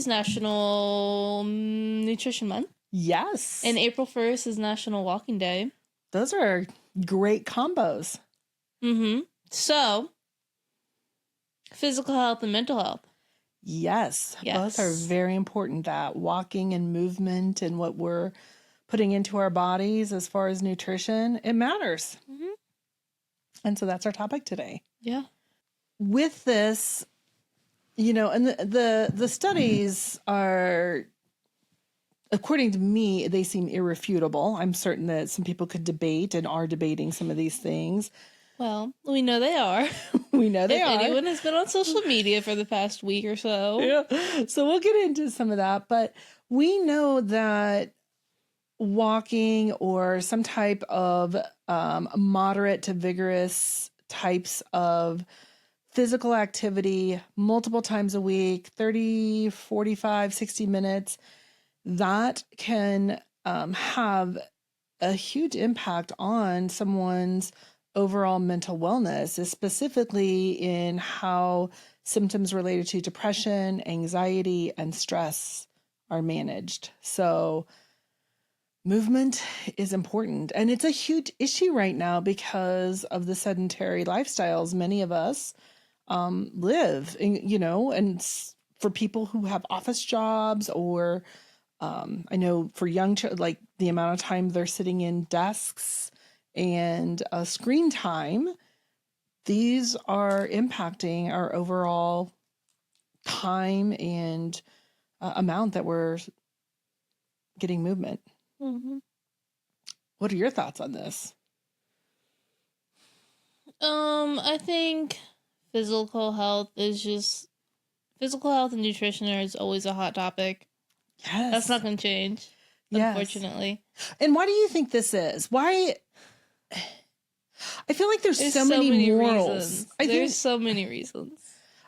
is National Nutrition Month. Yes. And April 1st is National Walking Day. Those are great combos. Mm-hmm. So, physical health and mental health. Yes. Both are very important. That walking and movement and what we're putting into our bodies as far as nutrition, it matters. Mm-hmm. And so that's our topic today. Yeah. With this, and the studies are, according to me, they seem irrefutable. I'm certain that some people could debate and are debating some of these things. Well, we know they are. We know they are. Anyone has been on social media for the past week or so. Yeah. So we'll get into some of that. But we know that walking or some type of moderate to vigorous types of physical activity multiple times a week, 30, 45, 60 minutes, that can have a huge impact on someone's overall mental wellness, specifically in how symptoms related to depression, anxiety, and stress are managed. So movement is important. And it's a huge issue right now because of the sedentary lifestyles many of us live, and for people who have office jobs or I know for young children, like the amount of time they're sitting in desks and screen time, these are impacting our overall time and amount that we're getting movement. Mm-hmm. What are your thoughts on this? I think physical health and nutrition is always a hot topic. Yes. That's not going to change, unfortunately. And why do you think this is? Why? I feel like there's so many morals. There's so many reasons.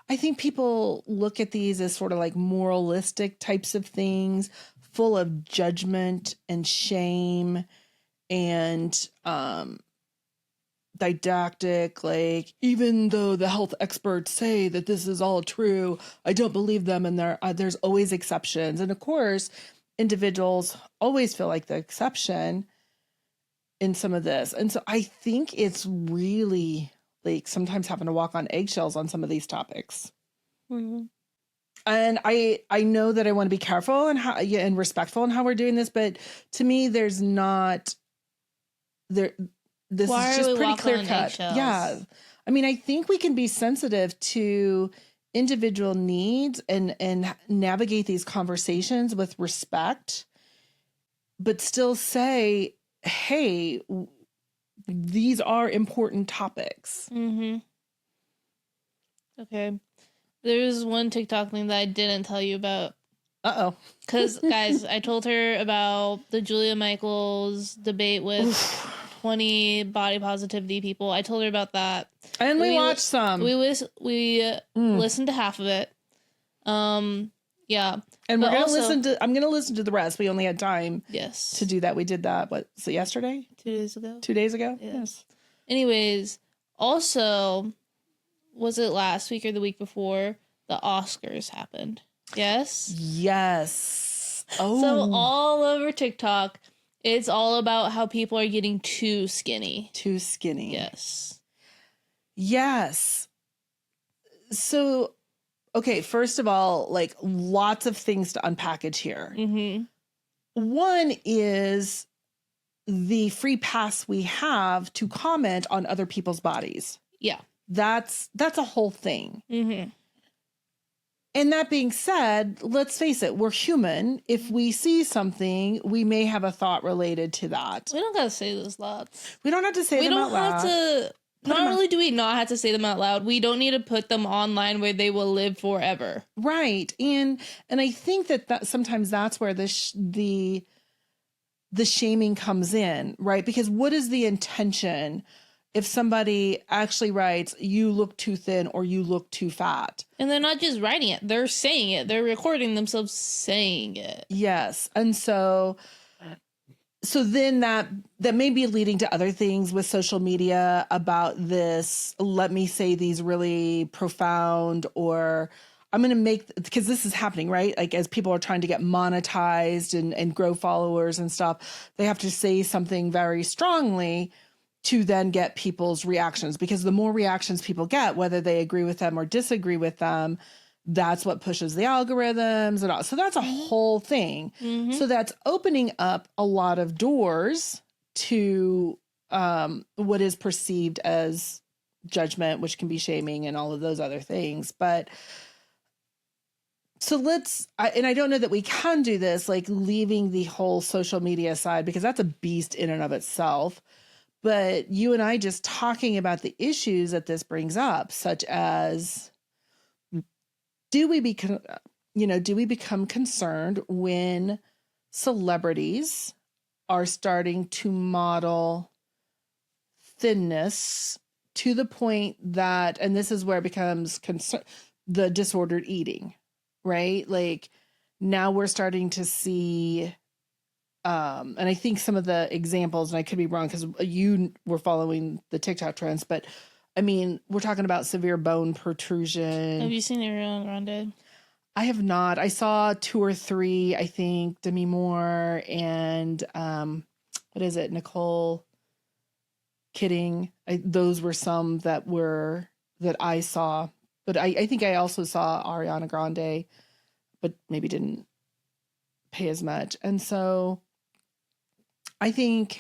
I think people look at these as sort of like moralistic types of things, full of judgment and shame and didactic, like, even though the health experts say that this is all true, I don't believe them. And there's always exceptions. And of course, individuals always feel like the exception in some of this. And so I think it's really like sometimes having to walk on eggshells on some of these topics. Mm-hmm. And I know that I want to be careful and respectful in how we're doing this, but to me, there's not there. This is just pretty clear cut. Yeah. I mean, I think we can be sensitive to individual needs and navigate these conversations with respect, but still say, hey, these are important topics. Mm-hmm. Okay. There's one TikTok thing that I didn't tell you about. Uh-oh. Because, guys, I told her about the Julianne Michaels debate with 20 body positivity people. I told her about that. And we watched some. We listened to half of it. Yeah. And I'm going to listen to the rest. We only had time to do that. We did that, yesterday? 2 days ago. 2 days ago? Yes. Anyways, also, was it last week or the week before? The Oscars happened. Yes? Yes. Oh. So all over TikTok, it's all about how people are getting too skinny. Too skinny. Yes. Yes. So, okay, first of all, like lots of things to unpackage here. Mm-hmm. One is the free pass we have to comment on other people's bodies. Yeah. That's a whole thing. Mm-hmm. And that being said, let's face it, we're human. If we see something, we may have a thought related to that. We don't gotta say those thoughts. We don't have to say them out loud. Not only do we not have to say them out loud, we don't need to put them online where they will live forever. Right. And I think that sometimes that's where the shaming comes in, right? Because what is the intention if somebody actually writes, you look too thin or you look too fat? And they're not just writing it, they're saying it. They're recording themselves saying it. Yes. And so then that may be leading to other things with social media about this. Let me say these really profound or I'm going to make, because this is happening, right? Like as people are trying to get monetized and grow followers and stuff, they have to say something very strongly to then get people's reactions, because the more reactions people get, whether they agree with them or disagree with them, that's what pushes the algorithms and all. So that's a whole thing. So that's opening up a lot of doors to what is perceived as judgment, which can be shaming and all of those other things. But so and I don't know that we can do this, like leaving the whole social media side, because that's a beast in and of itself. But you and I just talking about the issues that this brings up, such as, do we become concerned when celebrities are starting to model thinness to the point that, and this is where it becomes the disordered eating, right? Like now we're starting to see, and I think some of the examples, and I could be wrong because you were following the TikTok trends, but I mean, we're talking about severe bone protrusion. Have you seen Ariana Grande? I have not. I saw 2 or 3, I think, Demi Moore and what is it, Nicole Kidding. Those were some that I saw. But I think I also saw Ariana Grande, but maybe didn't pay as much. And so I think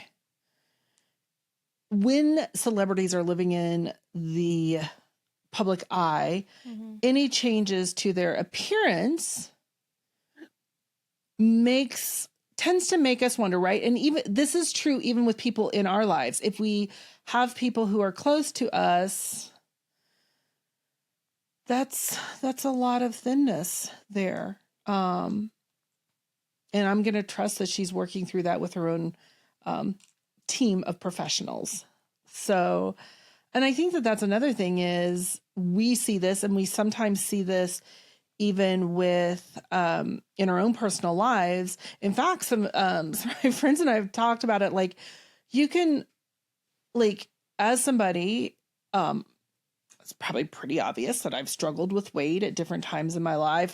when celebrities are living in the public eye, any changes to their appearance tends to make us wonder, right? And even this is true even with people in our lives. If we have people who are close to us, that's a lot of thinness there. And I'm going to trust that she's working through that with her own team of professionals. So, and I think that that's another thing is we see this, and we sometimes see this even with in our own personal lives. In fact, some of my friends and I have talked about it. Like you can, like as somebody, it's probably pretty obvious that I've struggled with weight at different times in my life,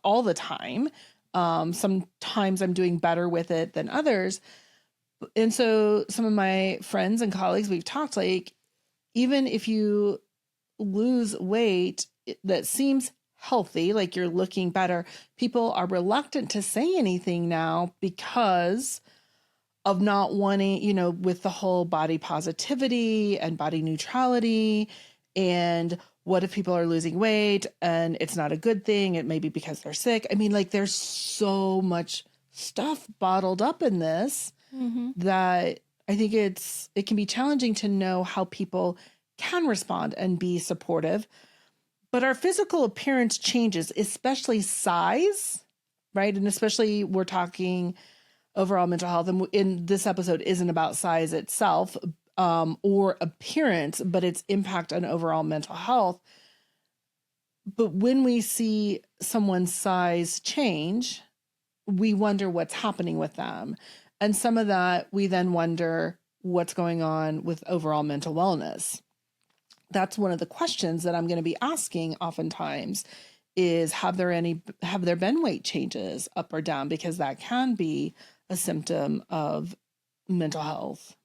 all the time. Sometimes I'm doing better with it than others. And so some of my friends and colleagues, we've talked, like, even if you lose weight that seems healthy, like you're looking better, people are reluctant to say anything now because of not wanting, with the whole body positivity and body neutrality. And what if people are losing weight and it's not a good thing? It may be because they're sick. I mean, like there's so much stuff bottled up in this that I think it can be challenging to know how people can respond and be supportive. But our physical appearance changes, especially size, right? And especially we're talking overall mental health. And in this episode isn't about size itself or appearance, but its impact on overall mental health. But when we see someone's size change, we wonder what's happening with them. And some of that, we then wonder what's going on with overall mental wellness. That's one of the questions that I'm going to be asking oftentimes is, have there been weight changes up or down? Because that can be a symptom of mental health.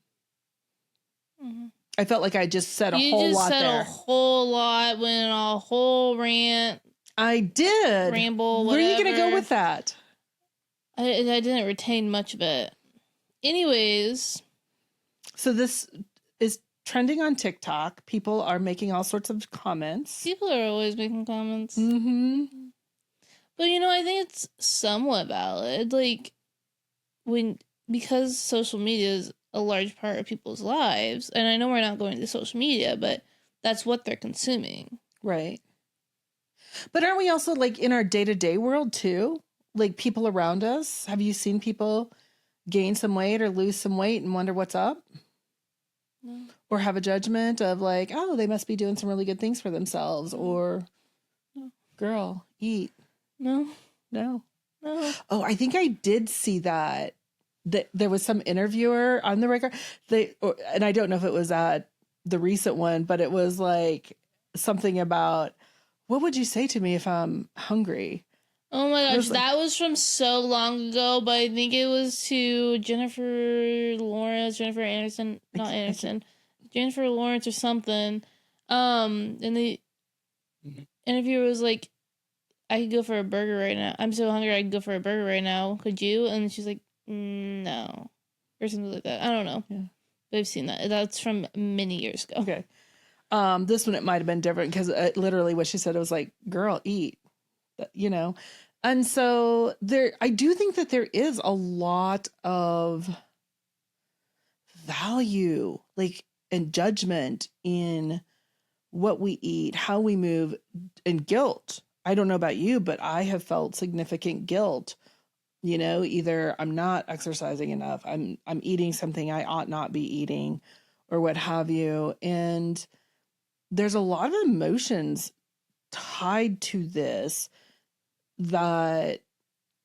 I felt like I just said a whole lot there. You just said a whole lot, went on a whole rant. I did. Ramble, whatever. Where are you going to go with that? I didn't retain much of it. Anyways. So this is trending on TikTok. People are making all sorts of comments. People are always making comments. But, I think it's somewhat valid. Like, because social media is a large part of people's lives, and I know we're not going to social media, but that's what they're consuming. Right. But aren't we also, like, in our day-to-day world, too? Like, people around us? Have you seen people gain some weight or lose some weight and wonder what's up? No. Or have a judgment of, like, oh, they must be doing some really good things for themselves. Or, girl, eat. No. Oh, I think I did see that there was some interviewer on the record. And I don't know if it was at the recent one, but it was like something about What would you say to me if I'm hungry? Oh my gosh, was like- that was from so long ago, but I think it was to Jennifer Anderson, not Anderson, Jennifer Lawrence or something. And the interviewer was like, I could go for a burger right now. I'm so hungry I could go for a burger right now. Could you? And she's like, no. Or something like that. I don't know. Yeah. But I've seen that. That's from many years ago. Okay. This one, it might have been different because literally what she said, it was like, girl, eat, you know? And so I do think that there is a lot of value, like, and judgment in what we eat, how we move, and guilt. I don't know about you, but I have felt significant guilt. You know, either I'm not exercising enough, I'm eating something I ought not be eating, or what have you. And there's a lot of emotions tied to this that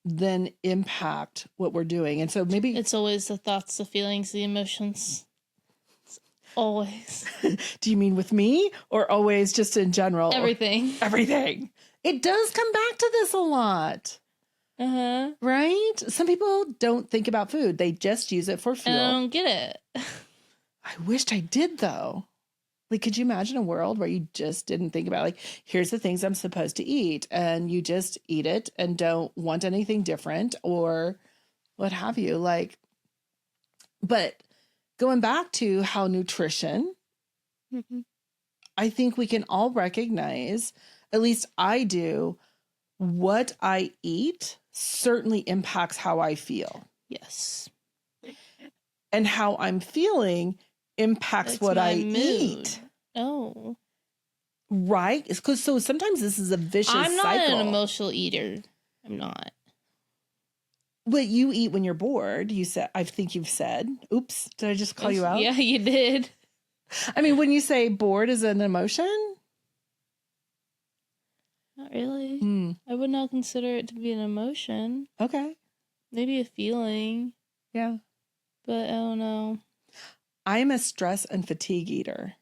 then impact what we're doing. And so maybe it's always the thoughts, the feelings, the emotions. Always. Do you mean with me or always just in general? Everything. Everything. It does come back to this a lot. Uh-huh. Right? Some people don't think about food. They just use it for fuel. I don't get it. I wished I did, though. Like, could you imagine a world where you just didn't think about, like, here's the things I'm supposed to eat, and you just eat it and don't want anything different or what have you? Like, but going back to how nutrition, I think we can all recognize, at least I do, what I eat certainly impacts how I feel. Yes. And how I'm feeling impacts what I eat. Oh. Right? Because so sometimes this is a vicious cycle. I'm not an emotional eater. I'm not. But you eat when you're bored. You said, I think you've said. Oops, did I just call you out? Yeah, you did. I mean, when you say bored is an emotion? Not really. I would not consider it to be an emotion. Okay. Maybe a feeling. Yeah. But I don't know. I'm a stress and fatigue eater.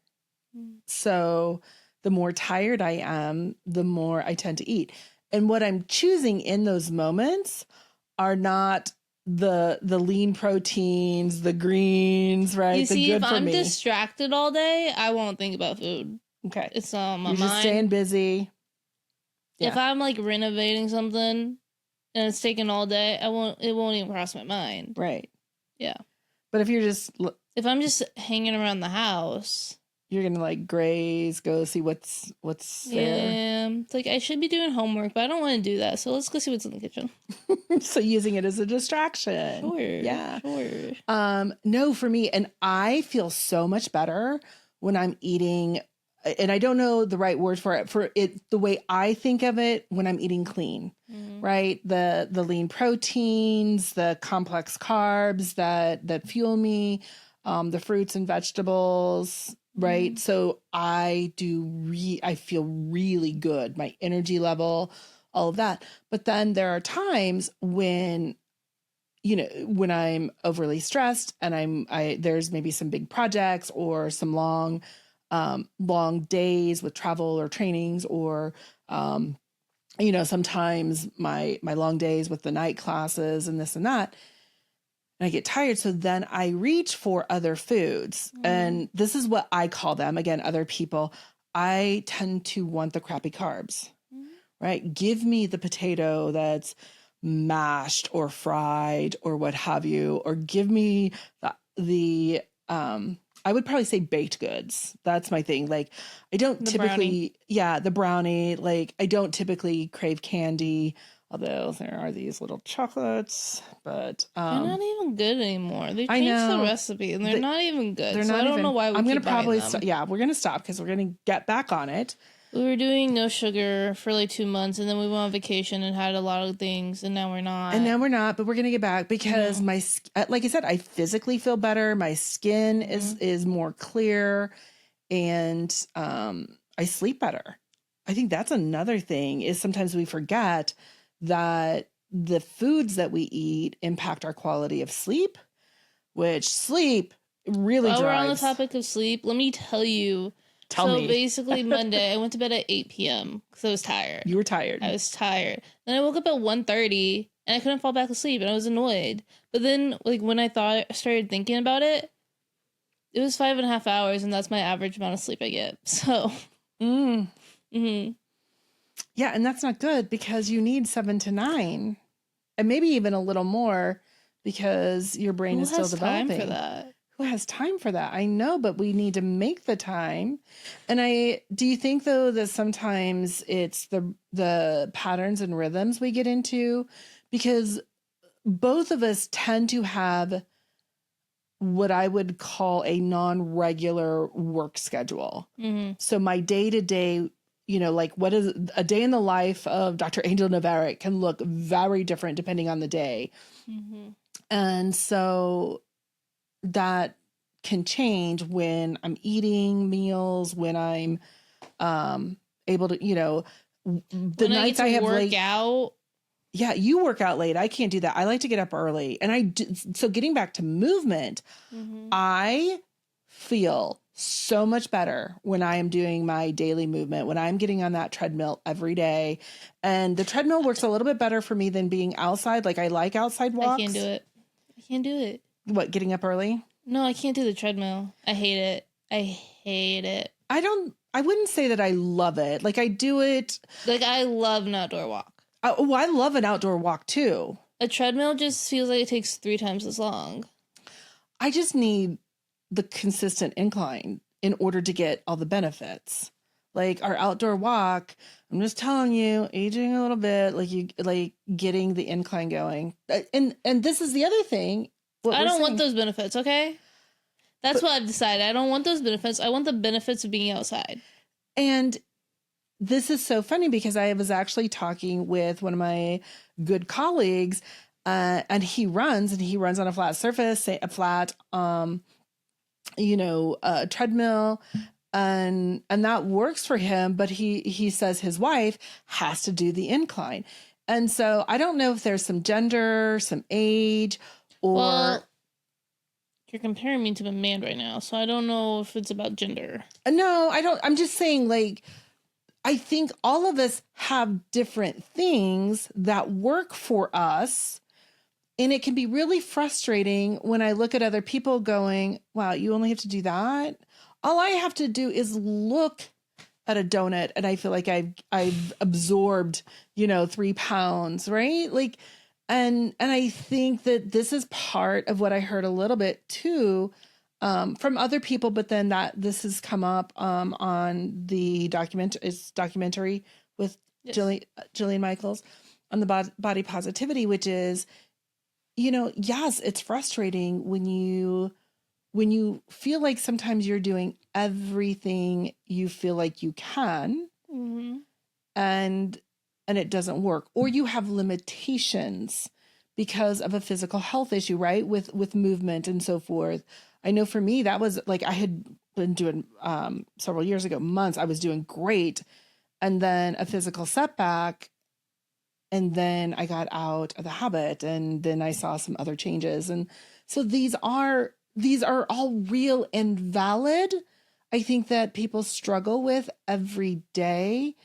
So the more tired I am, the more I tend to eat. And what I'm choosing in those moments are not the lean proteins, the greens, right? You see, if I'm distracted all day, I won't think about food. Okay. It's not on my You're mind. just staying busy. If I'm like renovating something and it's taking all day, it won't even cross my mind. Right. Yeah. But if you're just... If I'm just hanging around the house... You're going to like graze, go see what's there. Yeah. It's like I should be doing homework, but I don't want to do that. So let's go see what's in the kitchen. So using it as a distraction. Sure. Yeah. Sure. No, for me, and I feel so much better when I'm eating, and I don't know the right word for it, the way I think of it, when I'm eating clean, right? The lean proteins, the complex carbs that fuel me, the fruits and vegetables, right? So I feel really good, my energy level, all of that. But then there are times when, you know, when I'm overly stressed and there's maybe some big projects or some long days with travel or trainings, or, you know, sometimes my long days with the night classes and this and that, and I get tired. So then I reach for other foods, and this is what I call them. Again, other people, I tend to want the crappy carbs, right? Give me the potato that's mashed or fried or what have you, or give me the I would probably say baked goods. That's my thing. Like, I don't typically, the brownie, like I don't typically crave candy, although there are these little chocolates, but they're not even good anymore. They changed the recipe and they're not even good. They're so not I don't know why I'm gonna probably we're gonna stop because we're gonna get back on it. We were doing no sugar for like 2 months, and then we went on vacation and had a lot of things, and now we're not. But we're going to get back because like I said, I physically feel better. My skin is more clear, and I sleep better. I think that's another thing, is sometimes we forget that the foods that we eat impact our quality of sleep, which sleep really drives. While we're on the topic of sleep, let me tell you Tell so me. basically Monday, I went to bed at 8 p.m. because I was tired. You were tired. I was tired. Then I woke up at 1:30 and I couldn't fall back asleep and I was annoyed. But then, like, when I started thinking about it, it was 5.5 hours and that's my average amount of sleep I get. So, Yeah, and that's not good because you need 7 to 9 and maybe even a little more because your brain is still developing. Who has time for that? Who has time for that? I know, but we need to make the time. And do you think though that sometimes it's the patterns and rhythms we get into? Because both of us tend to have what I would call a non-regular work schedule. So my day-to-day, like what is a day in the life of Dr. Angel Knoverek can look very different depending on the day. And so that can change when I'm eating meals, when I'm able to, the when nights I have work out. Yeah, you work out late. I can't do that. I like to get up early. And so getting back to movement, I feel so much better when I am doing my daily movement, when I'm getting on that treadmill every day. And the treadmill works a little bit better for me than being outside. Like I like outside walks. I can't do it. What, getting up early? No, I can't do the treadmill. I hate it. I wouldn't say that I love it. Like I do it. Like I love an outdoor walk. I love an outdoor walk too. A treadmill just feels like it takes 3 times as long. I just need the consistent incline in order to get all the benefits. Like our outdoor walk, I'm just telling you, aging a little bit, like getting the incline going. And this is the other thing. I don't want those benefits, okay? That's what I've decided. I don't want those benefits. I want the benefits of being outside. And this is so funny because I was actually talking with one of my good colleagues, and he runs on a flat surface, a flat, treadmill, and that works for him. But he says his wife has to do the incline, and so I don't know if there's some gender, some age, or. Well, you're comparing me to a man right now, so I don't know if it's about gender. No, I don't. I'm just saying, like. I think all of us have different things that work for us. And it can be really frustrating when I look at other people going, wow, you only have to do that. All I have to do is look at a donut and I feel like I've absorbed, 3 pounds, right? Like, and I think that this is part of what I heard a little bit too, from other people, but then that this has come up on the documentary with Julianne Michaels on the body positivity, which is, yes, it's frustrating when you feel like sometimes you're doing everything you feel like you can, and it doesn't work, or you have limitations because of a physical health issue, right? With movement and so forth. I know for me, that was like, I had been doing, several years ago, months, I was doing great. And then a physical setback. And then I got out of the habit and then I saw some other changes. And so these are all real and valid. I think that people struggle with every day.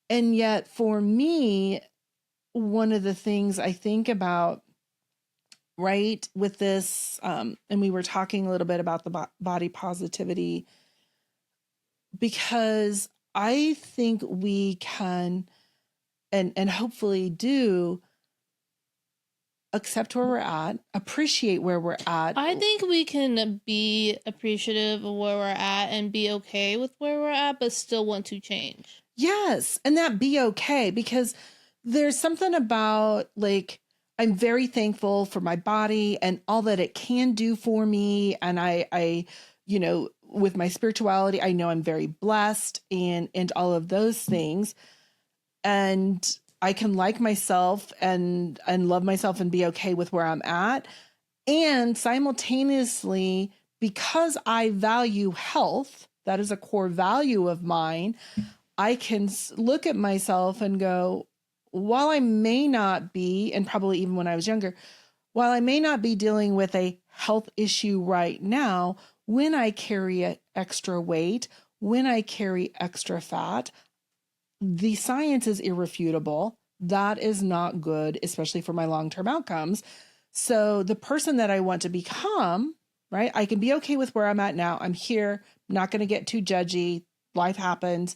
And yet for me, one of the things I think about, right, with this, and we were talking a little bit about the body positivity, because I think we can, and hopefully do, accept where we're at, appreciate where we're at. I think we can be appreciative of where we're at and be okay with where we're at, but still want to change. Yes, and that be okay, because there's something about, like, I'm very thankful for my body and all that it can do for me. And I, with my spirituality, I know I'm very blessed and all of those things. And I can like myself and love myself and be okay with where I'm at. And simultaneously, because I value health, that is a core value of mine, I can look at myself and go, while I may not be, and probably even when I was younger, while I may not be dealing with a health issue right now, when I carry extra weight, when I carry extra fat, the science is irrefutable. That is not good, especially for my long-term outcomes. So the person that I want to become, right? I can be okay with where I'm at now. I'm here, not going to get too judgy. Life happens.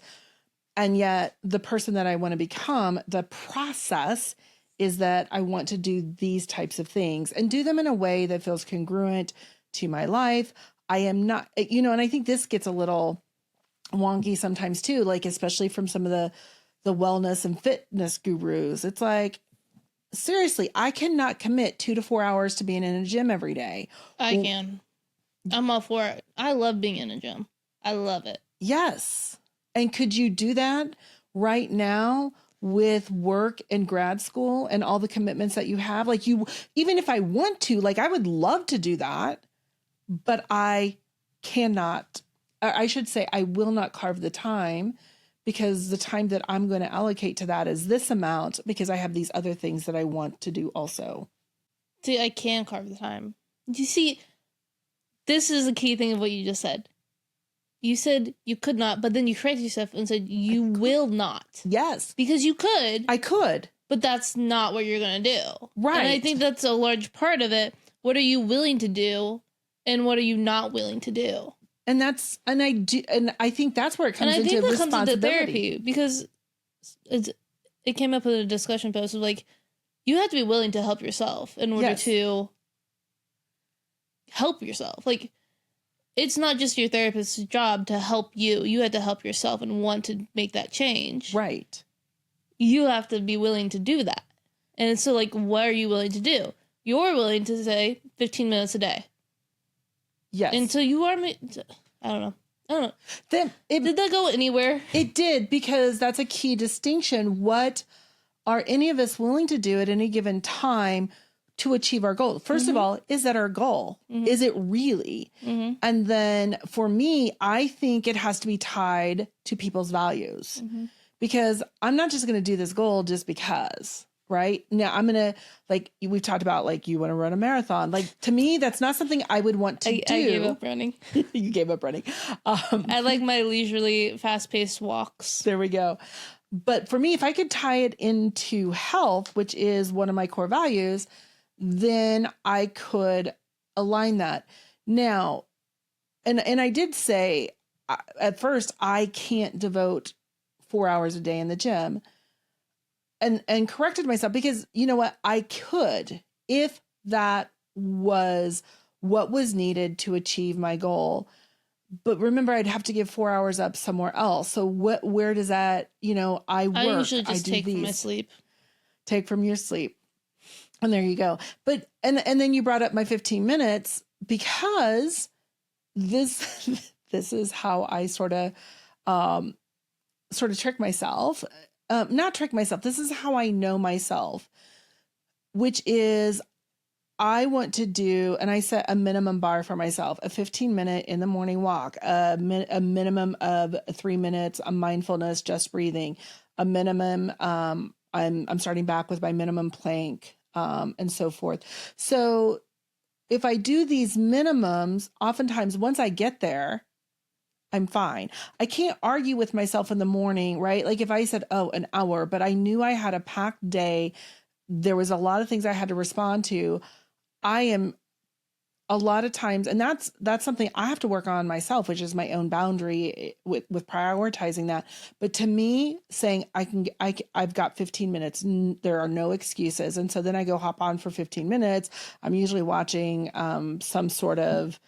And yet the person that I want to become, the process is that I want to do these types of things and do them in a way that feels congruent to my life. I am not, and I think this gets a little wonky sometimes too, like especially from some of the wellness and fitness gurus. It's like, seriously, I cannot commit 2 to 4 hours to being in a gym every day. I can. I'm all for it. I love being in a gym. I love it. Yes. And could you do that right now with work and grad school and all the commitments that you have? Like even if I want to, like I would love to do that, but I cannot, I should say I will not carve the time, because the time that I'm going to allocate to that is this amount, because I have these other things that I want to do also. See, I can carve the time. You see, this is the key thing of what you just said. You said you could not, but then you corrected yourself and said you will not. Yes. Because you could. I could. But that's not what you're going to do. Right. And I think that's a large part of it. What are you willing to do and what are you not willing to do? And I think that's where it comes into responsibility. And I think that comes into therapy, because it came up in a discussion post of like, you have to be willing to help yourself in order to help yourself. Like, it's not just your therapist's job to help you. You have to help yourself and want to make that change. Right. You have to be willing to do that. And so, like, what are you willing to do? You're willing to say 15 minutes a day. Yes. And so you are, I don't know. Then did that go anywhere? It did, because that's a key distinction. What are any of us willing to do at any given time to achieve our goal? First of all, is that our goal? Is it really? And then for me, I think it has to be tied to people's values, because I'm not just going to do this goal just because. Right now, I'm going to, like, we've talked about, like, you want to run a marathon. Like, to me, that's not something I would want to do. I gave up running. You gave up running. I like my leisurely, fast-paced walks. There we go. But for me, if I could tie it into health, which is one of my core values, then I could align that. Now, and I did say at first, I can't devote 4 hours a day in the gym. And corrected myself, because you know what, I could, if that was what was needed to achieve my goal. But remember, I'd have to give 4 hours up somewhere else. So where does that, I work. I usually just take from my sleep. Take from your sleep. And there you go. But, and then you brought up my 15 minutes, because this is how I sort of trick myself. Not trick myself. This is how I know myself, which is I want to do, and I set a minimum bar for myself, a 15-minute in the morning walk, a minimum of 3 minutes of mindfulness, just breathing, a minimum. I'm starting back with my minimum plank, and so forth. So if I do these minimums, oftentimes once I get there, I'm fine. I can't argue with myself in the morning, right? Like if I said, an hour, but I knew I had a packed day, there was a lot of things I had to respond to. I am a lot of times, and that's something I have to work on myself, which is my own boundary with prioritizing that. But to me, saying I've got 15 minutes, there are no excuses. And so then I go hop on for 15 minutes. I'm usually watching some sort of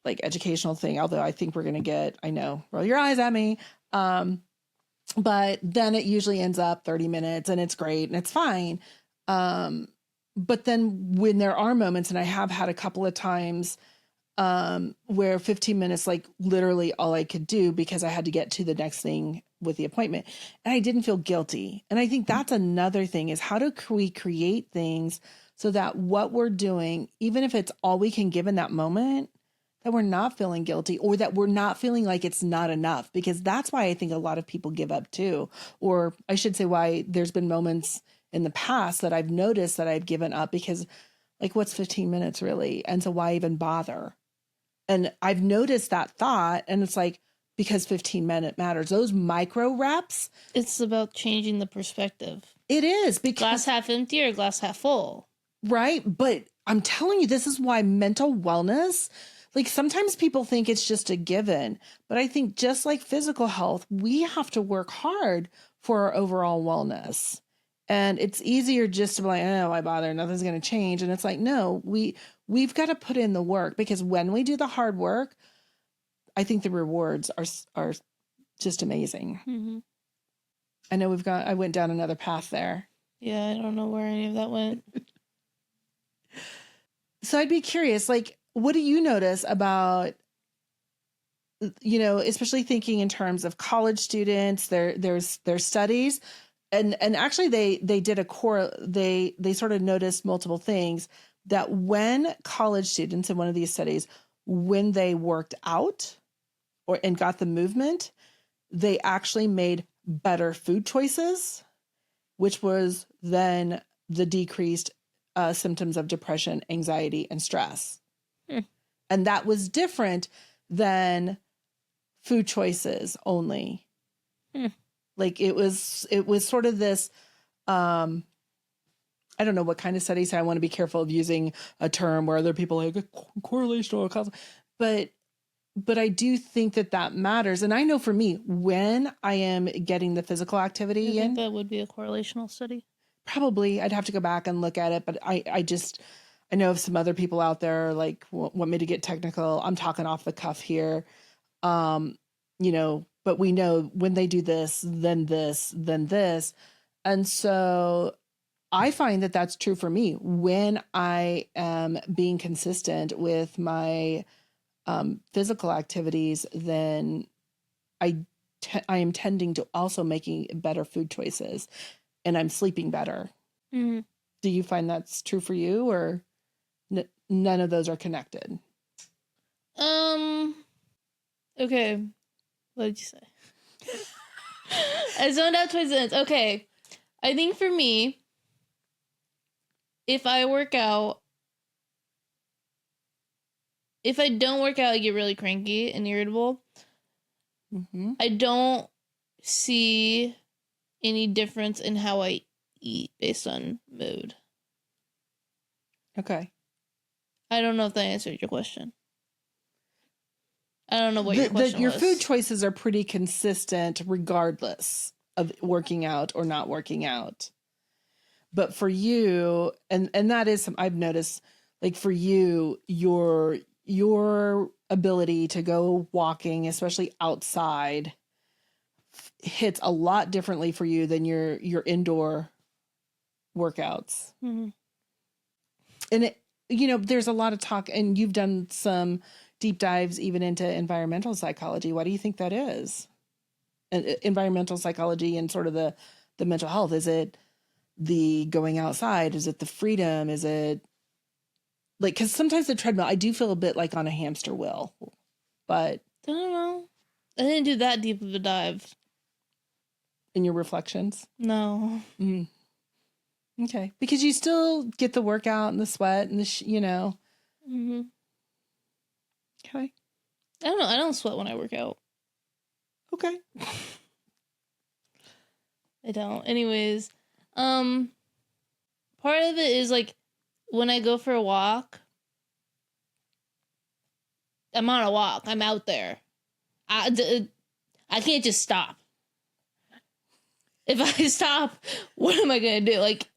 like educational thing, although I think we're going to get, I know, roll your eyes at me. But then it usually ends up 30 minutes and it's great and it's fine. But then when there are moments, and I have had a couple of times where 15 minutes, like literally all I could do because I had to get to the next thing with the appointment, and I didn't feel guilty. And I think that's another thing, is how do we create things so that what we're doing, even if it's all we can give in that moment, that we're not feeling guilty, or that we're not feeling like it's not enough, because that's why I think a lot of people give up too. Or I should say why there's been moments in the past that I've noticed that I've given up, because like, what's 15 minutes really? And so why even bother? And I've noticed that thought, and it's like, because 15 minutes matters. Those micro reps. It's about changing the perspective. It is, because glass half empty or glass half full. Right. But I'm telling you, this is why mental wellness, like sometimes people think it's just a given, but I think just like physical health, we have to work hard for our overall wellness. And it's easier just to be like, oh, why bother? Nothing's going to change. And it's like, no, we've got to put in the work, because when we do the hard work, I think the rewards are just amazing. Mm-hmm. I know I went down another path there. Yeah, I don't know where any of that went. So I'd be curious, like, what do you notice about, especially thinking in terms of college students, their studies, and actually they did they sort of noticed multiple things, that when college students in one of these studies, when they worked out and got the movement, they actually made better food choices, which was then the decreased symptoms of depression, anxiety, and stress. And that was different than food choices only. Like it was sort of this, I don't know what kind of studies. I want to be careful of using a term where other people like correlation or causal, but I do think that matters. And I know for me, when I am getting the physical activity in, that would be a correlational study. Probably I'd have to go back and look at it, but I know of some other people out there like want me to get technical. I'm talking off the cuff here. But we know when they do this, then this, then this. And so I find that that's true for me. When I am being consistent with my physical activities, then I am tending to also making better food choices, and I'm sleeping better. Mm-hmm. Do you find that's true for you, or none of those are connected? Okay. What did you say? I zoned out towards the end. Okay. I think for me, if I don't work out, I get really cranky and irritable. Mm-hmm. I don't see any difference in how I eat based on mood. Okay. I don't know if that answered your question. I don't know what your question your was. food choices are pretty consistent regardless of working out or not working out. But for you, and that is I've noticed, like for you, your ability to go walking, especially outside, hits a lot differently for you than your indoor workouts. Mm-hmm. And it, there's a lot of talk, and you've done some deep dives even into environmental psychology. Why do you think that is? Environmental psychology and sort of the mental health. Is it the going outside? Is it the freedom? Is it like, because sometimes the treadmill, I do feel a bit like on a hamster wheel, but I don't know. I didn't do that deep of a dive. In your reflections? No. Mm. Okay. Because you still get the workout and the sweat and the, Mm-hmm. Okay. I don't know. I don't sweat when I work out. Okay. I don't. Anyways, part of it is like when I go for a walk, I'm on a walk. I'm out there. I can't just stop. If I stop, what am I gonna do? Like,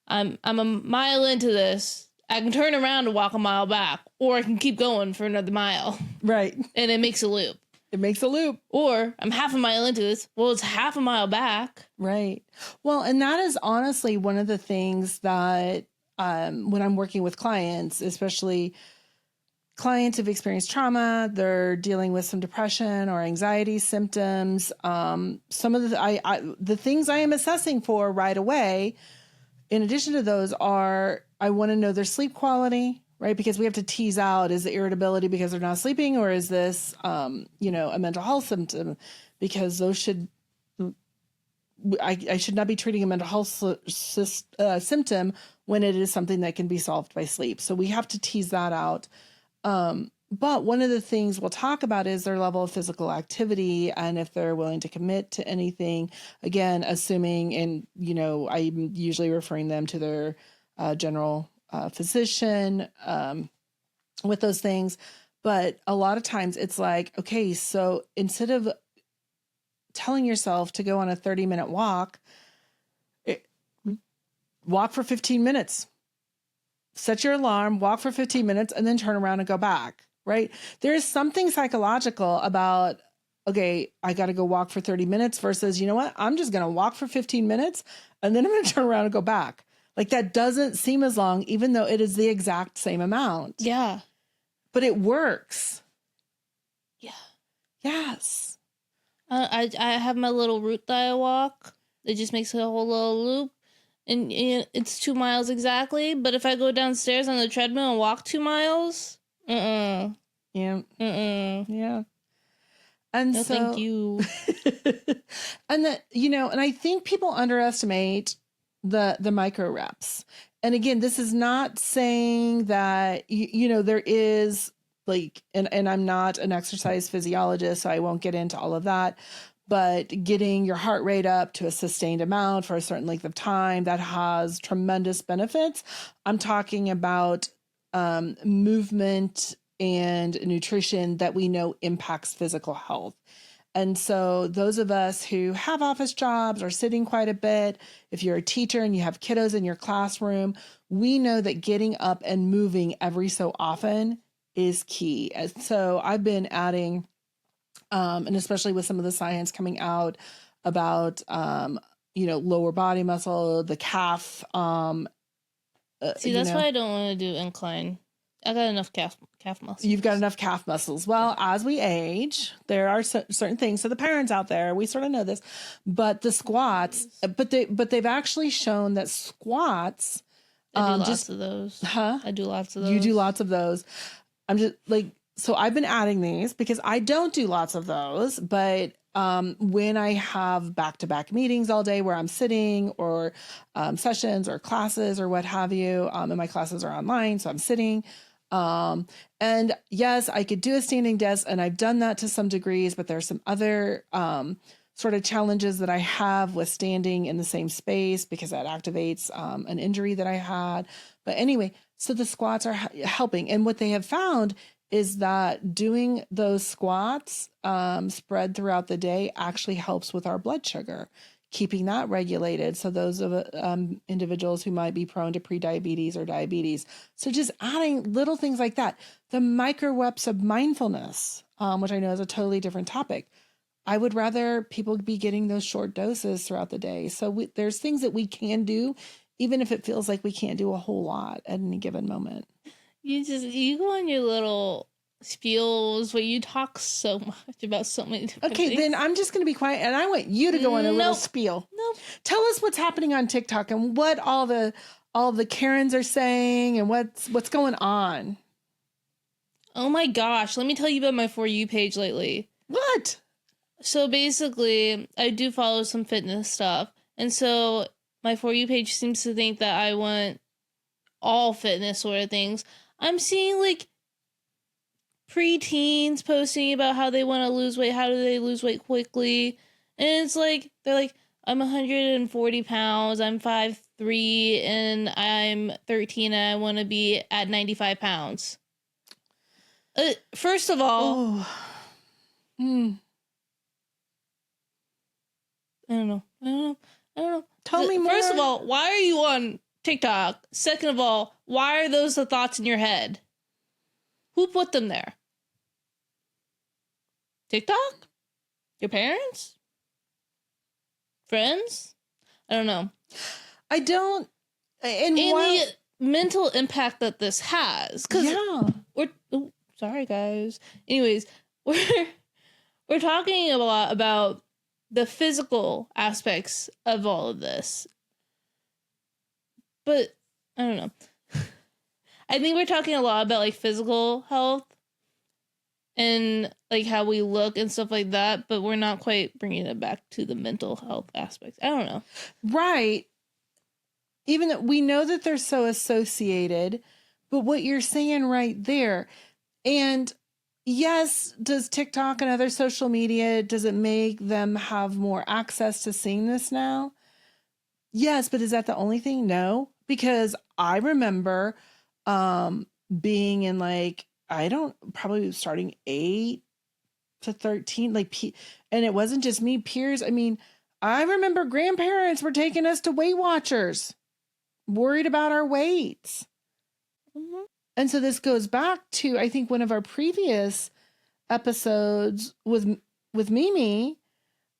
I'm a mile into this. I can turn around and walk a mile back, or I can keep going for another mile. Right. And it makes a loop. It makes a loop. Or I'm half a mile into this. Well, it's half a mile back. Right. Well, and that is honestly one of the things that when I'm working with clients, especially clients who've experienced trauma, they're dealing with some depression or anxiety symptoms. Some of the things I am assessing for right away, in addition to those, are I want to know their sleep quality, right? Because we have to tease out, is the irritability because they're not sleeping, or is this, a mental health symptom? Because those I should not be treating a mental health symptom when it is something that can be solved by sleep. So we have to tease that out. But one of the things we'll talk about is their level of physical activity and if they're willing to commit to anything. Again, assuming, and, you know, I'm usually referring them to their general physician with those things. But a lot of times it's like, okay, so instead of telling yourself to go on a 30-minute walk, walk for 15 minutes. Set your alarm, walk for 15 minutes, and then turn around and go back, right? There is something psychological about, okay, I got to go walk for 30 minutes versus, you know what? I'm just going to walk for 15 minutes and then I'm going to turn around and go back. Like that doesn't seem as long, even though it is the exact same amount. Yeah. But it works. Yeah. Yes. I have my little route that I walk. It just makes a whole little loop. And it's 2 miles exactly. But if I go downstairs on the treadmill and walk 2 miles, Yeah. Yeah. And no, so, thank you. and that, you know, and I think people underestimate the micro reps. And again, this is not saying that, you know, there is like, and I'm not an exercise physiologist, so I won't get into all of that, but getting your heart rate up to a sustained amount for a certain length of time, that has tremendous benefits. I'm talking about movement and nutrition that we know impacts physical health. And so those of us who have office jobs or sitting quite a bit, if you're a teacher and you have kiddos in your classroom, we know that getting up and moving every so often is key. And so I've been adding, and especially with some of the science coming out about, you know, lower body muscle, the calf. See, that's why I don't want to do incline. I got enough calf muscles. You've got enough calf muscles. Well, as we age, there are certain things. So the parents out there, we sort of know this, but the squats, but they've actually shown that squats. I do lots of those. Huh? I do lots of those. You do lots of those. I'm just like, so I've been adding these because I don't do lots of those, but when I have back-to-back meetings all day where I'm sitting, or sessions or classes or what have you, and my classes are online, so I'm sitting. And yes, I could do a standing desk, and I've done that to some degrees, but there's some other sort of challenges that I have with standing in the same space because that activates an injury that I had. But anyway, so the squats are helping. And what they have found is that doing those squats spread throughout the day actually helps with our blood sugar, keeping that regulated. So those of individuals who might be prone to prediabetes or diabetes. So just adding little things like that. The micro reps of mindfulness, which I know is a totally different topic. I would rather people be getting those short doses throughout the day. So there's things that we can do, even if it feels like we can't do a whole lot at any given moment. You go on your little spiels where you talk so much about so many different things. Then I'm just going to be quiet, and I want you to go on a little spiel. Nope. Tell us what's happening on TikTok and what all the Karens are saying and what's going on. Oh my gosh, let me tell you about my For You page lately. What? So basically, I do follow some fitness stuff, and so my For You page seems to think that I want all fitness sort of things. I'm seeing like preteens posting about how they want to lose weight. How do they lose weight quickly? And it's like, they're like, I'm 140 pounds, I'm 5'3", and I'm 13, and I want to be at 95 pounds. First of all, I don't know. Tell me more. First of all, why are you on TikTok? Second of all, why are those the thoughts in your head? Who put them there? TikTok? Your parents? Friends? I don't know. I don't. And the mental impact that this has. Sorry, guys. Anyways, we're talking a lot about the physical aspects of all of this. But, I don't know. I think we're talking a lot about, like, physical health and, like, how we look and stuff like that, but we're not quite bringing it back to the mental health aspects. I don't know. Right. Even though we know that they're so associated, but what you're saying right there, And yes, does TikTok and other social media, does it make them have more access to seeing this now? Yes, but is that the only thing? No, because I remember being in like, probably starting 8 to 13, and it wasn't just me, peers. I mean, I remember grandparents were taking us to Weight Watchers, worried about our weights. Mm-hmm. And so this goes back to, I think, one of our previous episodes with Mimi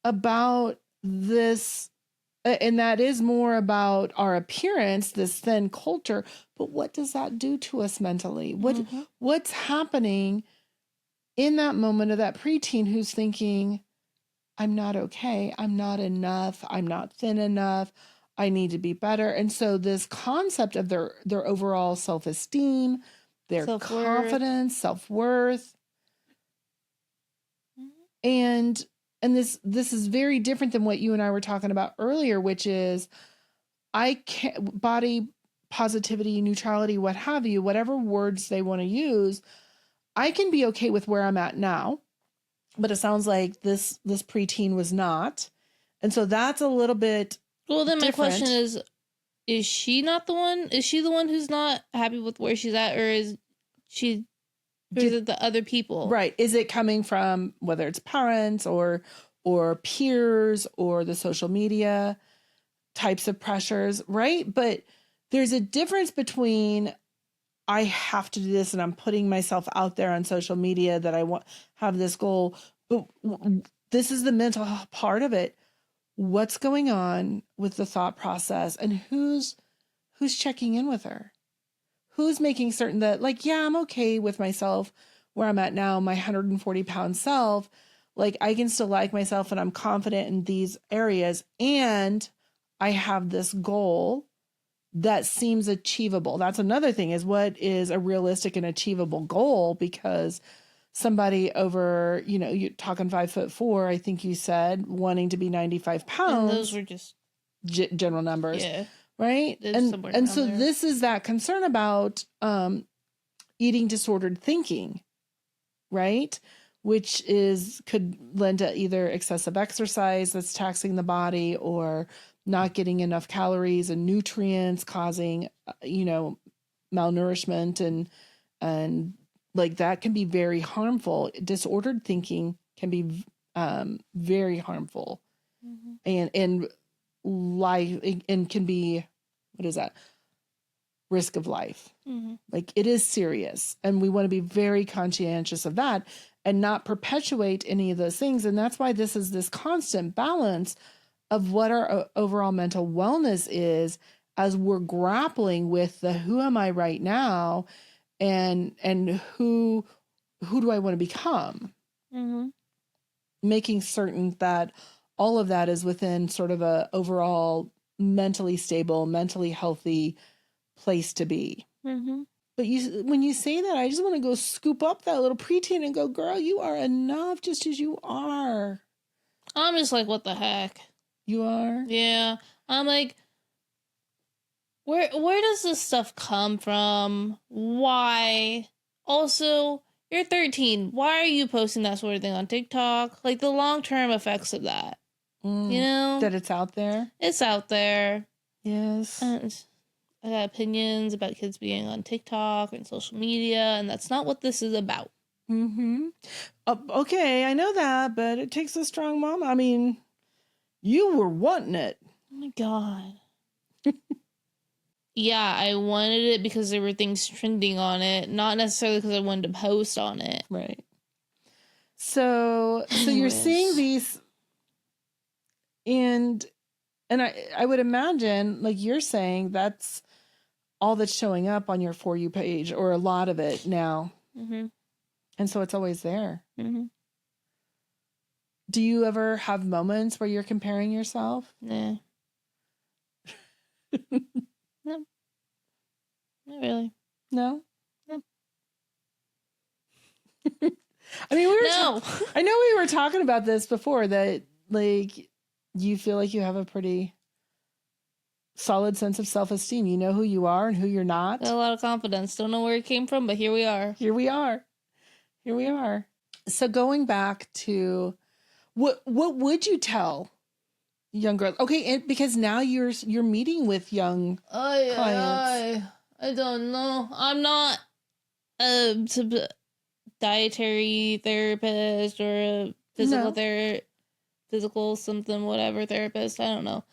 about this, and that is more about our appearance, this thin culture. But what does that do to us mentally? What's happening in that moment of that preteen who's thinking, I'm not okay, I'm not enough, I'm not thin enough, I need to be better. And so this concept of their overall self-esteem, their confidence, self-worth, and this is very different than what you and I were talking about earlier, which is body positivity, neutrality, what have you, whatever words they want to use. I can be okay with where I'm at now, but it sounds like this preteen was not. And so that's a little bit Well, then different. My question is she not the one? Is she the one who's not happy with where she's at, or is it the other people? Right. Is it coming from whether it's parents or peers or the social media types of pressures, right? But there's a difference between I have to do this and I'm putting myself out there on social media that I have this goal. But this is the mental part of it. What's going on with the thought process, and who's checking in with her? Who's making certain that, like, yeah, I'm okay with myself where I'm at now, my 140-pound self. Like, I can still like myself and I'm confident in these areas. And I have this goal that seems achievable. That's another thing, is what is a realistic and achievable goal? Because somebody over, you're talking 5'4", I think you said, wanting to be 95 pounds. And those were just general numbers. Yeah. Right. And so there. This is that concern about eating disordered thinking, right? Which could lend to either excessive exercise that's taxing the body, or not getting enough calories and nutrients, causing, malnourishment, and like that can be very harmful. Disordered thinking can be very harmful, and life, and can be, what is that? Risk of life. Like, it is serious, and we want to be very conscientious of that and not perpetuate any of those things. And that's why this is this constant balance of what our overall mental wellness is, as we're grappling with the who am I right now, and who do I want to become? Making certain that all of that is within sort of a overall mentally stable, mentally healthy place to be. But when you say that, I just want to go scoop up that little preteen and go, girl, you are enough just as you are. I'm just like, what the heck? You are? Yeah. I'm like, where does this stuff come from? Why? Also, you're 13. Why are you posting that sort of thing on TikTok? Like, the long-term effects of that. That it's out there? It's out there. Yes. And I got opinions about kids being on TikTok and social media, and that's not what this is about. Okay, I know that, but it takes a strong mom. I mean, you were wanting it. Oh my God. Yeah, I wanted it because there were things trending on it, not necessarily because I wanted to post on it. Right. So you're seeing these, and I would imagine, like you're saying, that's all that's showing up on your For You page, or a lot of it now. And so it's always there. Do you ever have moments where you're comparing yourself? Nah. No. Not really. No? No. I mean, I know we were talking about this before, that, like, you feel like you have a pretty solid sense of self-esteem. You know who you are and who you're not. Got a lot of confidence. Don't know where it came from, but here we are. Here we are. Here we are. So going back to what would you tell young girls? Okay, and because now you're meeting with young clients. I don't know. I'm not a dietary therapist or a physical physical something whatever therapist. I don't know.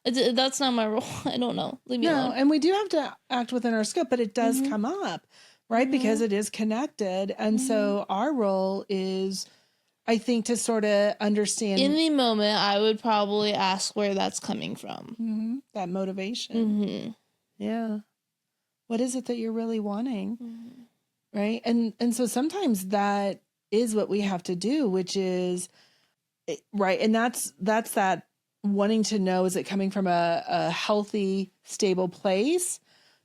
That's not my role. I don't know. Leave me alone. And we do have to act within our scope, but it does come up, right? Because it is connected. And so our role is, I think, to sort of understand. In the moment, I would probably ask where that's coming from. That motivation. Yeah. What is it that you're really wanting? Right. And so sometimes that is what we have to do, which is, right. And that's that wanting to know, is it coming from a healthy, stable place?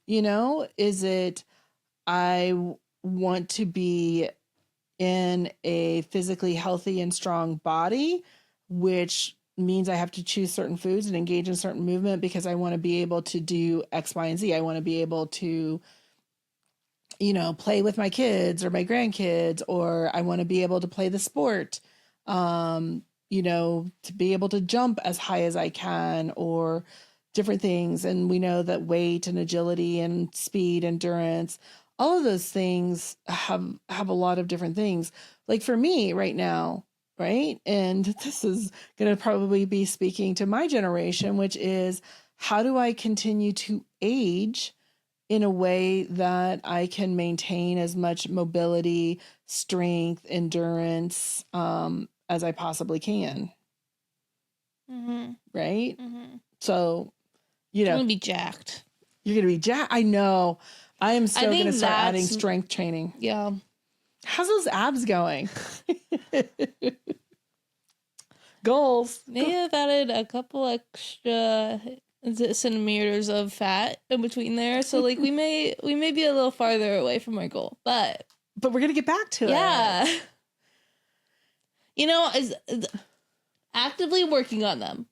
You know, is it, I want to be in a physically healthy and strong body, which means I have to choose certain foods and engage in certain movement because I want to be able to do X, Y, and Z. I want to be able to, you know, play with my kids or my grandkids, or I want to be able to play the sport, you know, to be able to jump as high as I can, or different things. And we know that weight and agility and speed, endurance, all of those things have a lot of different things. Like for me right now, right? And this is going to probably be speaking to my generation, which is, how do I continue to age in a way that I can maintain as much mobility, strength, endurance as I possibly can? Right? So, you know, I'm going to be jacked. You're going to be jacked. I know. I am so going to start adding strength training. Yeah. How's those abs going? Goals. May have added a couple extra centimeters of fat in between there, so like we may be a little farther away from our goal, but we're gonna get back to it. Yeah. You know, is actively working on them.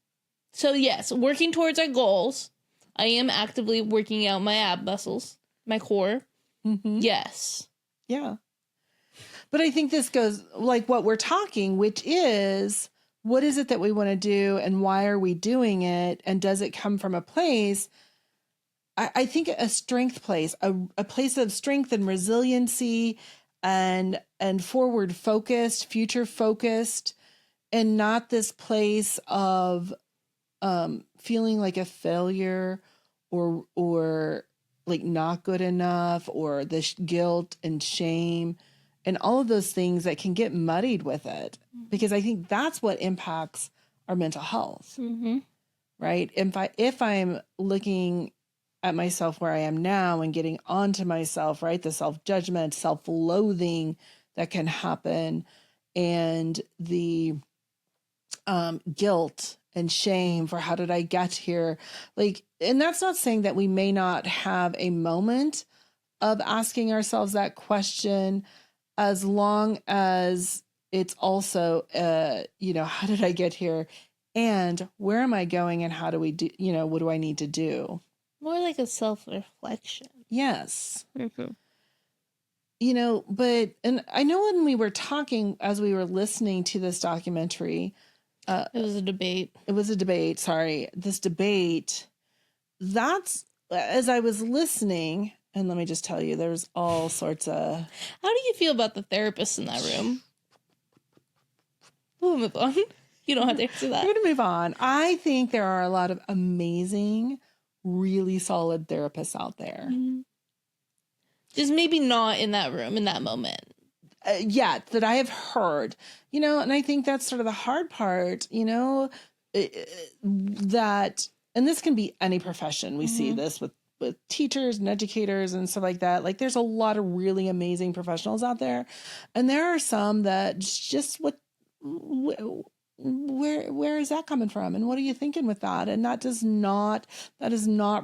So yes, working towards our goals. I am actively working out my ab muscles, my core. Yes. Yeah. But I think this goes like what we're talking, which is, what is it that we want to do and why are we doing it? And does it come from a place? I think a strength place, a place of strength and resiliency and forward focused, future focused, and not this place of feeling like a failure or like not good enough, or the guilt and shame and all of those things that can get muddied with it, because I think that's what impacts our mental health, right? If I'm looking at myself where I am now and getting onto myself, right? The self-judgment, self-loathing that can happen, and the guilt and shame for how did I get here? Like, and that's not saying that we may not have a moment of asking ourselves that question, as long as it's also, you know, how did I get here? And where am I going? And how do we do, you know, what do I need to do? More like a self-reflection. Yes. You know, but, and I know when we were talking, as we were listening to this documentary, it was a debate. Sorry. This debate, that's, as I was listening, and let me just tell you, there's all sorts of... How do you feel about the therapists in that room? We'll move on. You don't have to answer that. We're going to move on. I think there are a lot of amazing, really solid therapists out there. Just maybe not in that room, in that moment. Yet, that I have heard. You know, and I think that's sort of the hard part, you know, that, and this can be any profession. We see this with teachers and educators and stuff like that. Like, there's a lot of really amazing professionals out there, and there are some that just where is that coming from, and what are you thinking with that? And that is not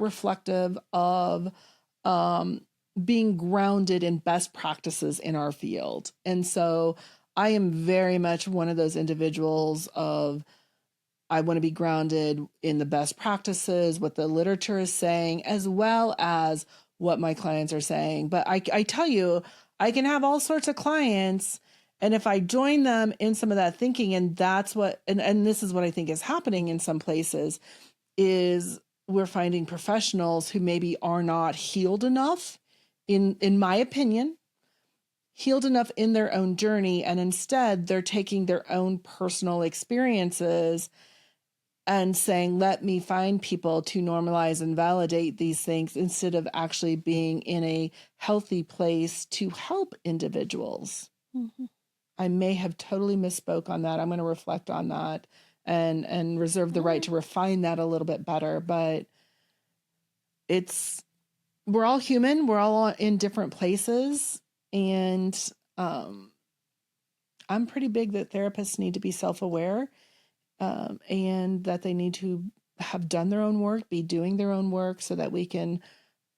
reflective of being grounded in best practices in our field. And so I am very much one of those individuals of, I want to be grounded in the best practices, what the literature is saying, as well as what my clients are saying. But I tell you, I can have all sorts of clients. And if I join them in some of that thinking, and that's what, and this is what I think is happening in some places, is we're finding professionals who maybe are not healed enough, in my opinion, healed enough in their own journey. And instead they're taking their own personal experiences and saying, let me find people to normalize and validate these things instead of actually being in a healthy place to help individuals. Mm-hmm. I may have totally misspoke on that. I'm going to reflect on that and reserve the right to refine that a little bit better. But we're all human. We're all in different places. And I'm pretty big that therapists need to be self-aware. And that they need to have done their own work, be doing their own work so that we can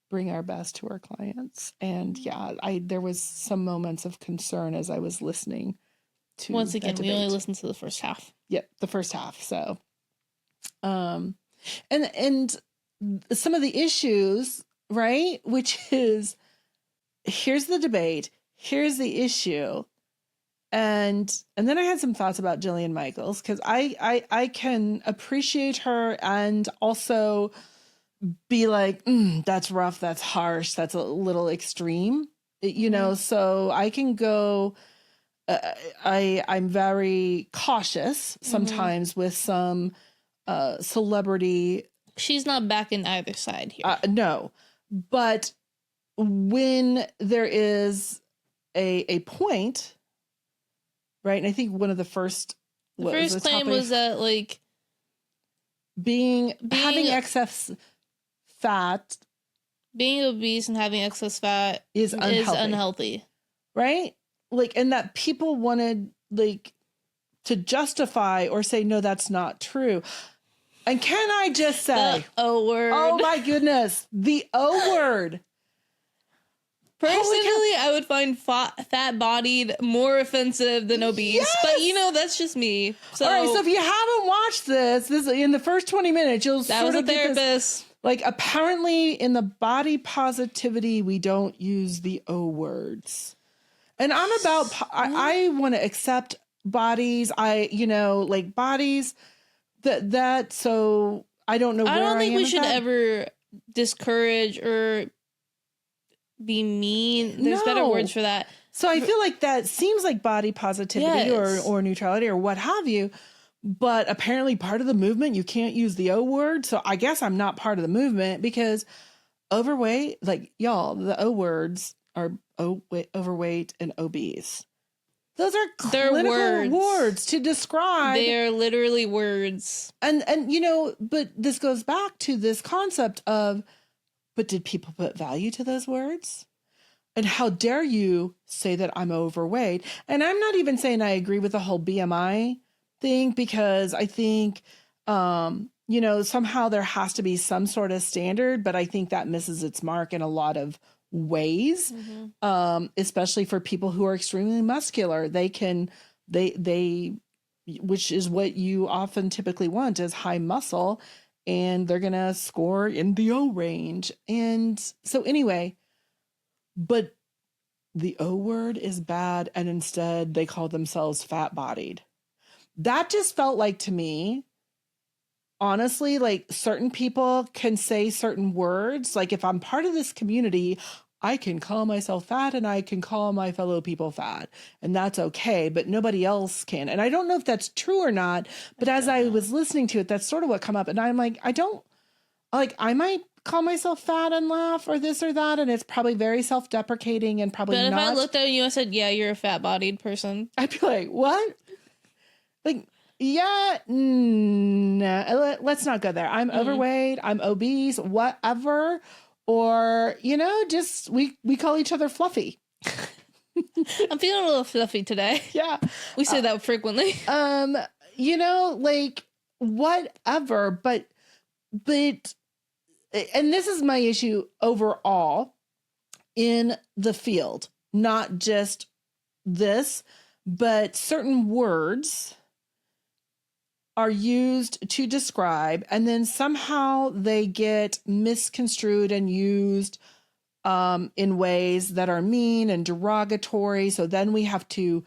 bring our best to our clients. And there was some moments of concern as I was listening to once again, we only listened to the first half. Yep, the first half. So, and some of the issues, right? Which is, here's the debate, here's the issue. And then I had some thoughts about Julianne Michaels, because I can appreciate her and also be like, that's rough, that's harsh, that's a little extreme, so I can go, I'm very cautious sometimes with some celebrity. She's not back in either side here. No, but when there is a point, right? And I think one of the first claim was that like having excess fat, being obese and having excess fat is unhealthy. Right? Like, and that people wanted like to justify or say, no, that's not true. And can I just say, the O word? Oh my goodness, the O word. Personally, I would find fat-bodied more offensive than obese, but that's just me. So, all right, so if you haven't watched this in the first 20 minutes, you'll that was a therapist. Like, apparently in the body positivity, we don't use the O words. And I'm about, I want to accept bodies. Like bodies that, so I don't know where I don't think we should ever discourage or be mean. There's better words for that. So I feel like that seems like body positivity or neutrality or what have you. But apparently part of the movement, you can't use the O word. So I guess I'm not part of the movement, because overweight, like y'all, the O words are overweight and obese. Those are clinical words to describe. They are literally words. And but this goes back to this concept of, but did people put value to those words? And how dare you say that I'm overweight? And I'm not even saying I agree with the whole BMI thing, because I think, somehow there has to be some sort of standard, but I think that misses its mark in a lot of ways, especially for people who are extremely muscular. They which is what you often typically want, is high muscle, and they're going to score in the O range. And so anyway, but the O word is bad, and instead they call themselves fat bodied. That just felt like, to me, honestly, like certain people can say certain words. Like if I'm part of this community, I can call myself fat and I can call my fellow people fat, and that's okay, but nobody else can. And I don't know if that's true or not, but as I was listening to it, that's sort of what come up. And I'm like, I might call myself fat and laugh or this or that, and it's probably very self-deprecating and probably not. But if I looked at you and said, yeah, you're a fat-bodied person, I'd be like, what? Like, yeah, no, let's not go there. I'm overweight, I'm obese, whatever. Or, just we call each other fluffy. I'm feeling a little fluffy today. Yeah. We say that frequently. Like whatever, but and this is my issue overall in the field, not just this, but certain words are used to describe, and then somehow they get misconstrued and used in ways that are mean and derogatory. So then we have to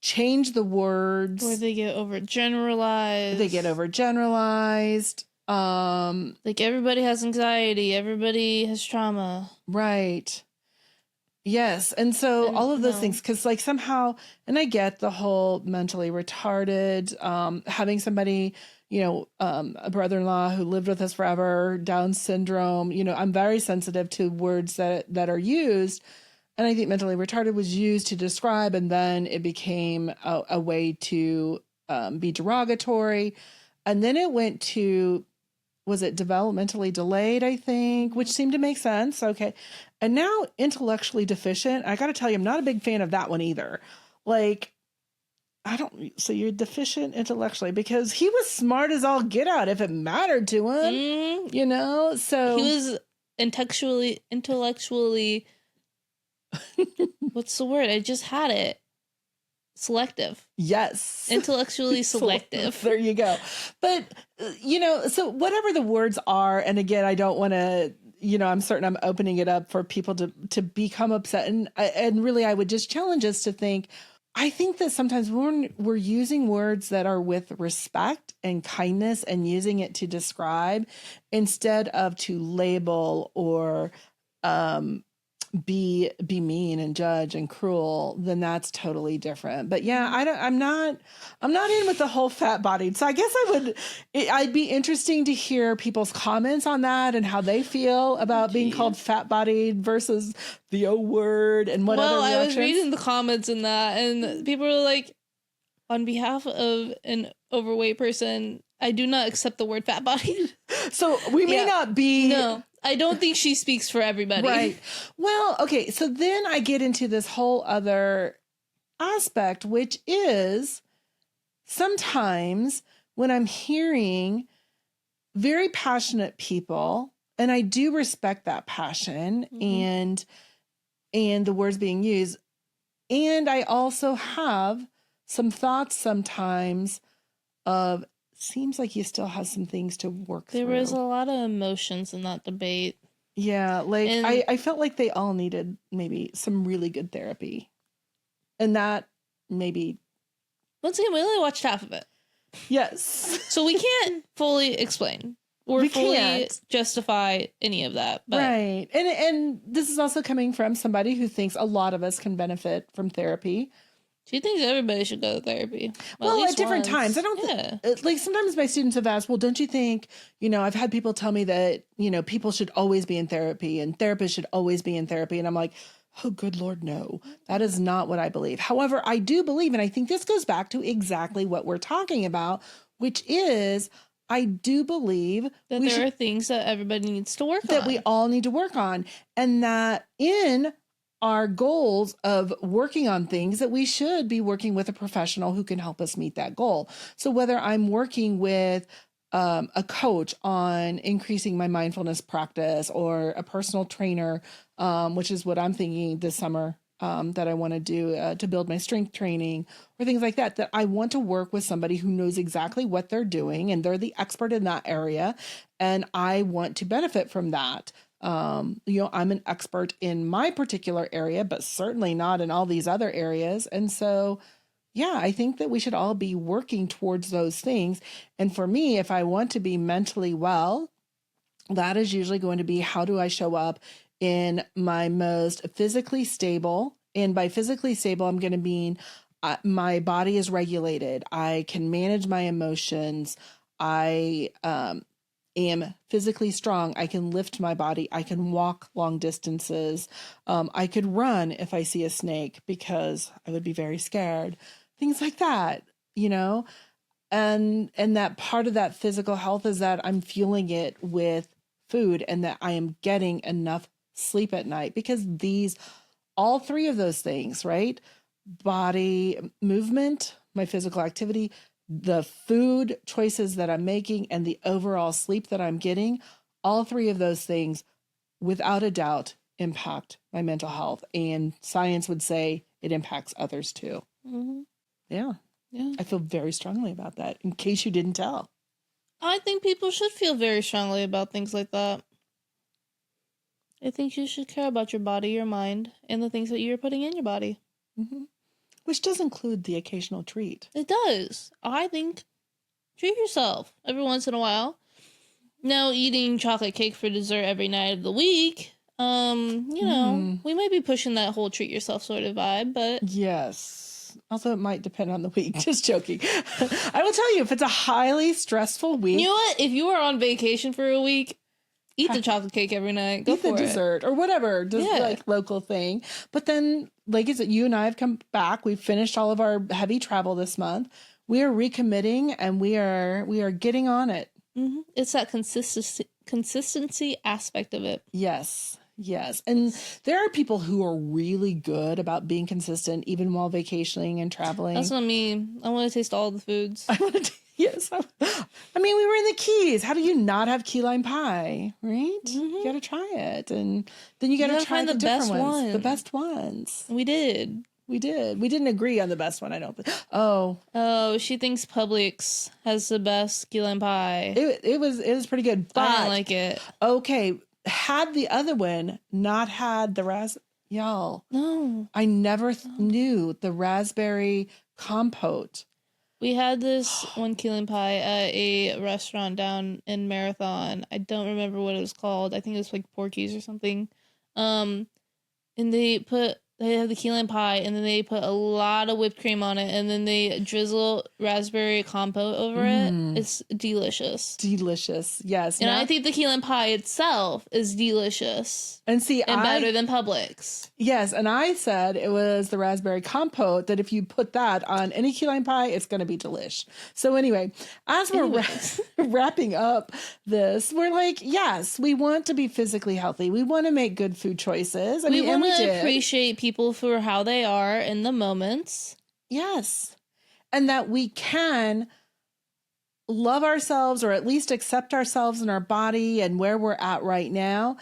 change the words. Or they get overgeneralized. Like everybody has anxiety. Everybody has trauma. Right. Yes. And so all of those things, because like somehow, and I get the whole mentally retarded, having somebody, a brother-in-law who lived with us forever, Down syndrome, I'm very sensitive to words that are used. And I think mentally retarded was used to describe, and then it became a way to be derogatory. And then it went to, was it developmentally delayed, I think, which seemed to make sense. Okay. And now intellectually deficient. I got to tell you, I'm not a big fan of that one either. Like, so you're deficient intellectually because he was smart as all get out if it mattered to him, so. He was intellectually, what's the word? I just had it. Selective. Yes. Intellectually selective. There you go. But, so whatever the words are, and again, I don't want to, I'm certain I'm opening it up for people to become upset. And really, I would just challenge us to think, I think that sometimes when we're using words that are with respect and kindness and using it to describe instead of to label or, be mean and judge and cruel, then that's totally different. But yeah, I'm not in with the whole fat bodied. So I guess I'd be interesting to hear people's comments on that and how they feel about being called fat bodied versus the O word and what other reactions. I was reading the comments in that, and people were like, on behalf of an overweight person, I do not accept the word fat bodied. So we may not be. No. I don't think she speaks for everybody. Right. Well, okay. So then I get into this whole other aspect, which is sometimes when I'm hearing very passionate people, and I do respect that passion and the words being used. And I also have some thoughts sometimes of, seems like you still have some things to work through. There was a lot of emotions in that debate. Yeah, like I felt like they all needed maybe some really good therapy. And that maybe... Once again, we only watched half of it. Yes. So we can't fully explain or fully justify any of that. But. Right. And this is also coming from somebody who thinks a lot of us can benefit from therapy. She thinks everybody should go to therapy. Well, at different times. I don't like sometimes my students have asked, well, don't you think, I've had people tell me that, people should always be in therapy and therapists should always be in therapy. And I'm like, oh, good Lord, no, that is not what I believe. However, I do believe, and I think this goes back to exactly what we're talking about, which is I do believe that there are things that everybody needs to work on. That we all need to work on. And that in our goals of working on things that we should be working with a professional who can help us meet that goal. So whether I'm working with a coach on increasing my mindfulness practice or a personal trainer, which is what I'm thinking this summer that I want to do to build my strength training or things like that, that I want to work with somebody who knows exactly what they're doing and they're the expert in that area. And I want to benefit from that. I'm an expert in my particular area, but certainly not in all these other areas. And so, yeah, I think that we should all be working towards those things. And for me, if I want to be mentally well, that is usually going to be, how do I show up in my most physically stable? And by physically stable, I'm going to mean my body is regulated. I can manage my emotions. I am physically strong. I can lift my body. I can walk long distances. I could run if I see a snake because I would be very scared. Things like that, and that part of that physical health is that I'm fueling it with food and that I am getting enough sleep at night, because all three of those things, right? Body movement, my physical activity, the food choices that I'm making, and the overall sleep that I'm getting, all three of those things, without a doubt, impact my mental health. And science would say it impacts others too. Mm-hmm. Yeah. I feel very strongly about that, in case you didn't tell. I think people should feel very strongly about things like that. I think you should care about your body, your mind, and the things that you're putting in your body. Mm-hmm. Which does include the occasional treat. It does. I think treat yourself every once in a while. Now, eating chocolate cake for dessert every night of the week, we might be pushing that whole treat yourself sort of vibe, but... Yes. Also, it might depend on the week. Just joking. I will tell you, if it's a highly stressful week... You know what? If you are on vacation for a week, eat the chocolate cake every night. Go for it. Eat the dessert or whatever, just like local thing. But then, like I said, you and I have come back. We've finished all of our heavy travel this month. We are recommitting and we are getting on it. Mm-hmm. It's that consistency aspect of it. Yes. And there are people who are really good about being consistent even while vacationing and traveling. That's not me. I want to taste all the foods. Yes. I mean, we were in the Keys. How do you not have key lime pie, right? Mm-hmm. You got to try it. And then you got to try the best ones. The best ones. We did. We didn't agree on the best one, I don't think. Oh, she thinks Publix has the best key lime pie. It was pretty good, but I don't like it. Okay, had the other one not had the y'all. No. I never knew the raspberry compote. We had this one key lime pie at a restaurant down in Marathon. I don't remember what it was called. I think it was like Porky's or something. And they have the key lime pie, and then they put a lot of whipped cream on it, and then they drizzle raspberry compote over it. It's delicious. Delicious, yes. And I think the key lime pie itself is delicious. And better than Publix. Yes, and I said it was the raspberry compote that if you put that on any key lime pie, it's going to be delish. So anyway, as we're wrapping up this, we're like, yes, we want to be physically healthy. We want to make good food choices. We want to appreciate people for how they are in the moments. Yes. And that we can love ourselves or at least accept ourselves in our body and where we're at right now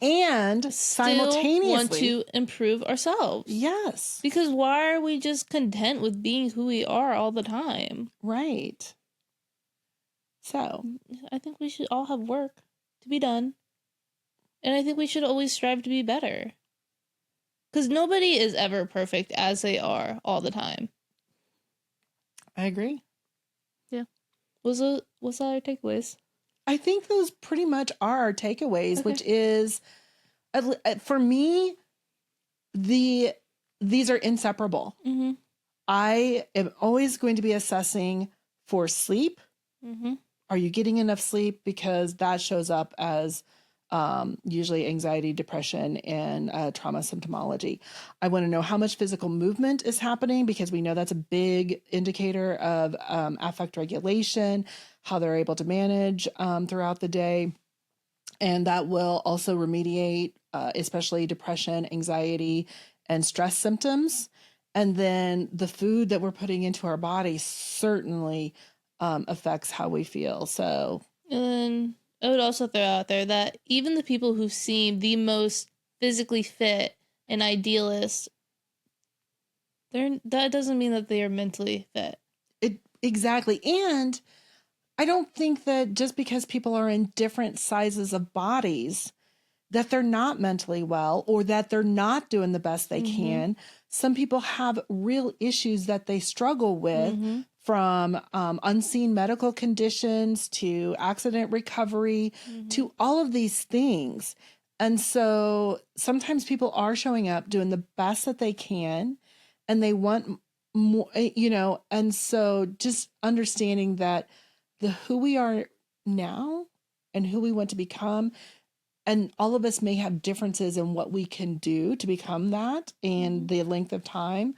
and simultaneously want to improve ourselves. Yes. Because why are we just content with being who we are all the time? Right. So I think we should all have work to be done. And I think we should always strive to be better. Because nobody is ever perfect as they are all the time. I agree. Yeah. What's our takeaways? I think those pretty much are our takeaways, which is, for me, these are inseparable. Mm-hmm. I am always going to be assessing for sleep. Mm-hmm. Are you getting enough sleep? Because that shows up as usually anxiety, depression, and trauma symptomology. I want to know how much physical movement is happening because we know that's a big indicator of affect regulation, how they're able to manage throughout the day. And that will also remediate, especially depression, anxiety, and stress symptoms. And then the food that we're putting into our body certainly affects how we feel. So, and I would also throw out there that even the people who seem the most physically fit and idealist, that doesn't mean that they are mentally fit. Exactly. And I don't think that just because people are in different sizes of bodies, that they're not mentally well or that they're not doing the best they can. Some people have real issues that they struggle with, from unseen medical conditions to accident recovery to all of these things. And so sometimes people are showing up doing the best that they can and they want more, and so just understanding that who we are now and who we want to become, and all of us may have differences in what we can do to become that and the length of time,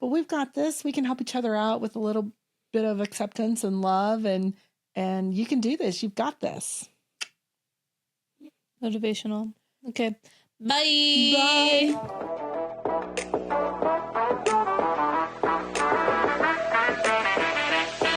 but we've got this. We can help each other out with a little bit of acceptance and love, and you can do this. You've got this. Motivational. Okay. Bye.